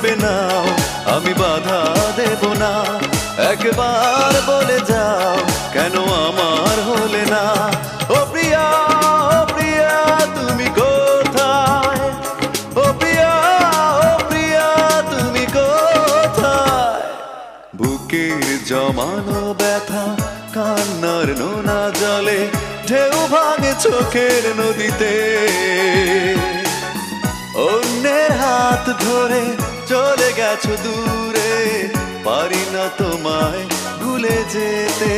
ভেবে নাও আমি বাধা দেব না। একবার বলে যাও কেন আমার হলে না। ও প্রিয়া, ও প্রিয়া তুমি কোথায়? ও প্রিয়া, ও প্রিয়া তুমি কোথায়? বুকের জমানো ব্যথা কান্নার নোনা জলে ঢেউ ভাঙে চোখের নদীতে। অন্যের হাত ধরে চলে গেছো দূরে, পারি না তোমায় ভুলে যেতে।